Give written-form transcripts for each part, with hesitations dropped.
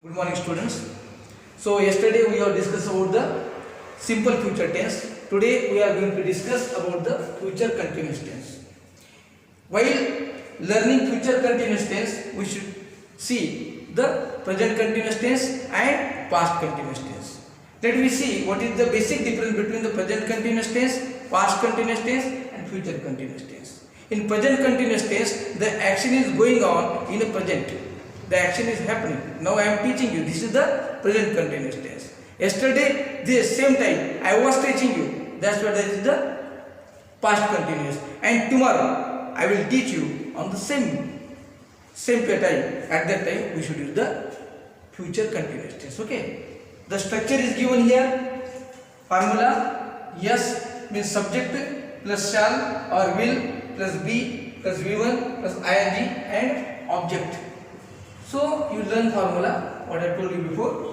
Good morning, students. So yesterday we have discussed about the simple future tense. Today we are going to discuss about the future continuous tense. While learning future continuous tense, we should see the present continuous tense and past continuous tense. Let me see what is the basic difference between the present continuous tense, past continuous tense and future continuous tense. In present continuous tense, the action is going on in the present. The action is happening. Now I am teaching you. This is the present continuous tense. Yesterday, this same time, I was teaching you. That's why that is the past continuous. And tomorrow, I will teach you on the same time. At that time, we should use the future continuous tense. Okay. The structure is given here. Formula: yes means subject plus shall or will plus be plus v1 plus ing and object. So you learn formula what I told you before,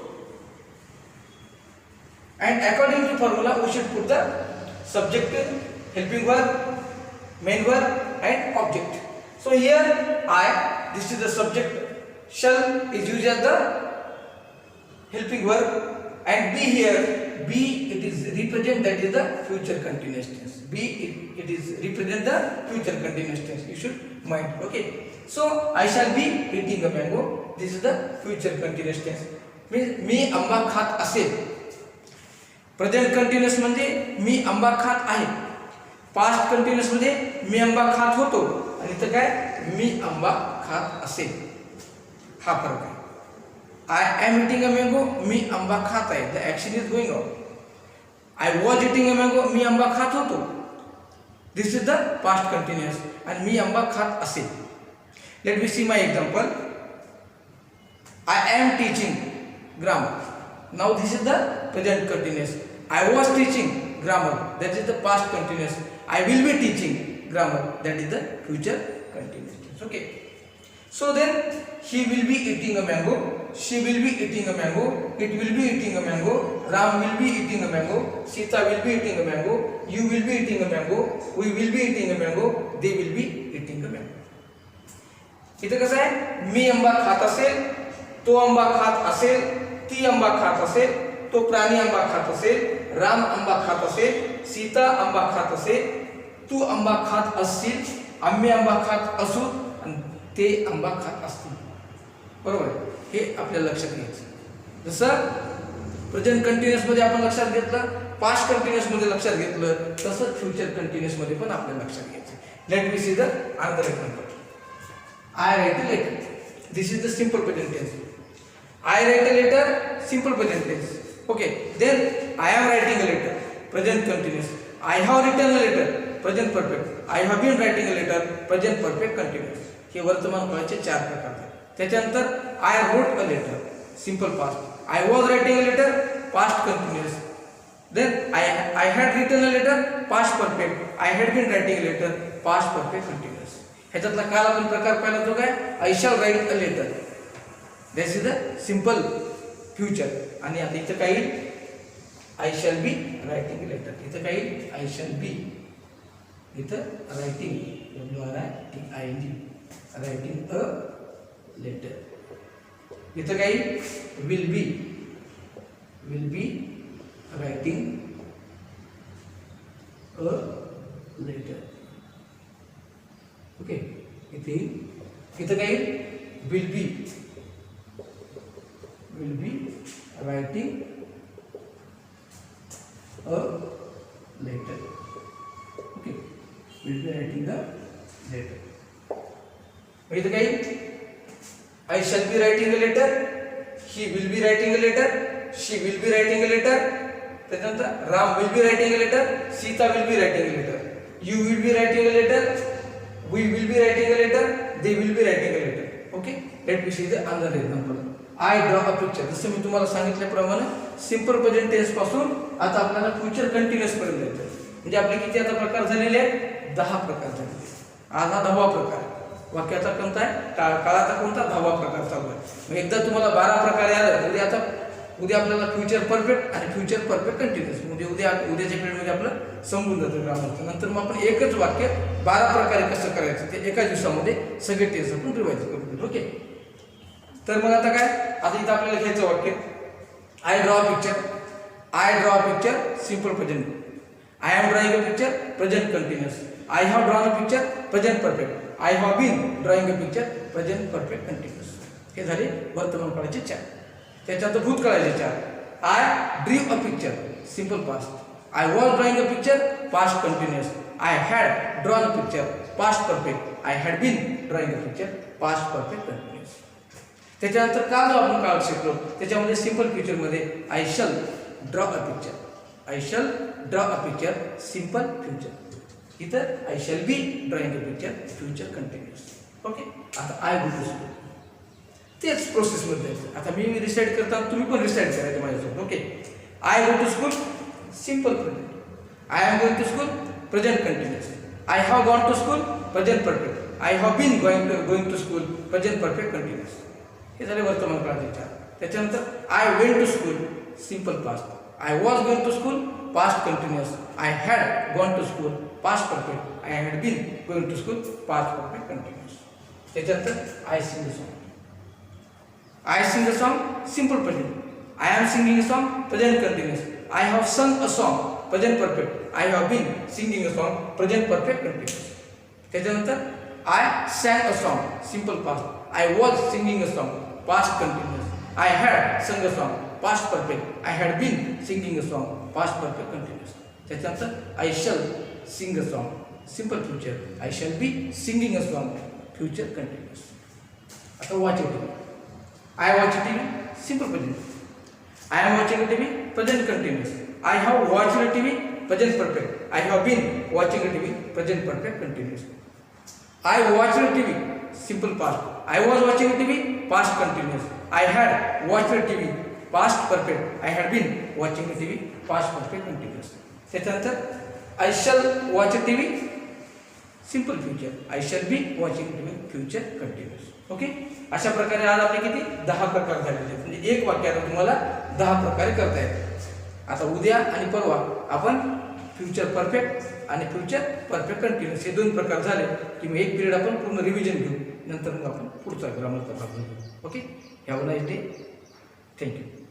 and according to formula we should put the subject, helping verb, main verb and object. So here this is the subject, shall is used as the helping verb, and be here, be it is represent, that is the future continuous tense. Be it is represent the future continuous tense. You should mind. Okay. So I shall be eating a mango. This is the future continuous tense. Means मी आंबा खात असेल. Present continuous म्हणजे मी आंबा खात आहे. Past continuous मध्ये मी आंबा खात होतो, आणि इथं काय मी आंबा खात असेल. हा फरक आहे. I am eating a mango, मी आंबा खात आहे. The action is going on. I was eating a mango, मी आंबा खात होतो. This is the past continuous. आणि मी आंबा खात असेल. Let me see my example. I am teaching grammar. Now this is the present continuous. I was teaching grammar. That is the past continuous. I will be teaching grammar. That is the future continuous. Okay. So then he will be eating a mango. She will be eating a mango. It will be eating a mango. Ram will be eating a mango. Sita will be eating a mango. You will be eating a mango. We will be eating a mango. They will be eating a mango. इथे कसं आहे, मी आंबा खात असेल, तो आंबा खात असेल, ती आंबा खात असेल, तो प्राणी आंबा खात असेल, राम आंबा खात असेल, सीता आंबा खात असेल, तू आंबा खात असशील, आम्ही आंबा खात असू, आणि ते आंबा खात असतील. बरोबर. हे आपल्याला लक्षात घ्यायचं. जसं प्रेझेंट कंटिन्युअस मध्ये आपण लक्षात घेतलं, पास्ट कंटिन्युअस मध्ये लक्षात घेतलं, तसंच फ्युचर कंटिन्युअस मध्ये पण आपल्याला लक्षात घ्यायचं. Let me see the another example. I write a letter. This is the simple present tense. I write a letter, simple present tense. Okay. Then I am writing a letter, present continuous. I have written a letter, present perfect. I have been writing a letter, present perfect continuous. हे वर्तमान काळाचे 4 प्रकार आहेत. त्याच्यानंतर I wrote a letter, simple past. I was writing a letter, past continuous. Then I had written a letter, past perfect. I had been writing a letter, past perfect continuous. ह्याच्यातला काल आपण प्रकार पाहिला तो काय, I shall write a letter. This is the simple future. आणि आता इथं काही I shall be writing a letter. इथं काही आय शॅल बी, इथं writing WRITING writing a letter. इथं काही will be writing a letter. Okay. इथं काही will be writing a letter. Okay. Will be writing a letter. इथं काही I shall be writing a letter, he will be writing a letter, she will be writing a letter. त्याच्यानंतर Ram will be writing a letter, Sita will be writing a letter, you will be writing a letter, we will be writing a letter, they will be writing a letter. Okay. Let me see the another example. I draw a picture. जसं मी तुम्हाला सांगितल्याप्रमाणे simple present tense पासून आता आपल्याला future continuous पर्यंत जायचं. म्हणजे आपले किती आता प्रकार झालेले आहेत, 10 प्रकार झालेले. आज हा 10वा प्रकार. वाक्याचा कोणता आहे, काळाचा कोणता, 10वा प्रकार चालू आहे. मग एकदा तुम्हाला 12 प्रकार आले, उद्या आपल्याला फ्युचर परफेक्ट आणि फ्युचर परफेक्ट कंटिन्युअस, म्हणजे उद्याच्या पिरियडमध्ये आपलं संपून जातं ग्रामरचं. नंतर मग आपण एकच वाक्य 12 प्रकारे कसं करायचं ते एका दिवसामध्ये सगळे टेन्स आपण रिवाइज करू. ओके. तर मग आता काय, आता इथं आपल्याला घ्यायचं वाक्य, I draw a picture. I draw a picture simple present. I am drawing a picture present continuous. I have drawn a picture present perfect. I have been drawing a picture present perfect continuous. हे झाले वर्तमान काळाचे 4. त्याच्यानंतर भूतकाळाचे 4. I drew a picture simple past. I was drawing a picture past continuous. I had drawn a picture past perfect. I had been drawing a picture past perfect continuous. त्याच्यानंतर काल जो आपण काळ शिकलो त्याच्यामध्ये सिंपल फ्युचरमध्ये I shall draw a picture. I shall draw a picture simple future. इथं I shall be drawing a picture future continuous. Okay. आता आय गो टू स्कूल तेच प्रोसेसमध्ये आहे. आता मी रिसाईड करताना तुम्ही पण रिसाईड करायचं माझ्यासोबत. Okay. I go to school simple present. I am going to school present continuous. I have gone to school present perfect. I have been going to school present perfect continuous. हे झाले वर्तमान काळाचे 4. त्याच्यानंतर I went to school simple past. I was going to school past continuous. I had gone to school past perfect. I had been going to school past perfect continuous. त्याच्यानंतर I sing a song. I sing a song simple present. I am singing a song present continuous. I have sung a song present perfect. I have been singing a song present perfect continuous. त्याच्यानंतर I sang a song simple past. I was singing a song past continuous. I had sung a song past perfect. I had been singing a song past perfect continuous. त्याच्यानंतर I shall sing a song simple future. I shall be singing a song future continuous. आता watch it. I watch TV simple present. I am watching a TV present continuous. I have watched a TV present perfect. I have been watching a TV present perfect continuous. I watched a TV simple past. I was watching a TV past continuous. I had watched a TV past perfect. I had been watching a TV past perfect continuous. त्याच्यानंतर I shall watch a TV simple future. I shall be watching TV future continuous. Okay. अशा प्रकारे आज आपले किती 10 प्रकार झालेले आहेत. म्हणजे एक वाक्यात तुम्हाला 10 प्रकारे करता येतात. आता उद्या आणि परवा आपण फ्युचर परफेक्ट आणि फ्युचर परफेक्ट कंटिन्यूअस हे 2 प्रकार झाले की मग एक पिरियड आपण पूर्ण रिव्हिजन घेऊ. नंतर मग आपण पुढचा ग्रामरचा भाग घेऊ. Okay. Have a nice day. Thank you.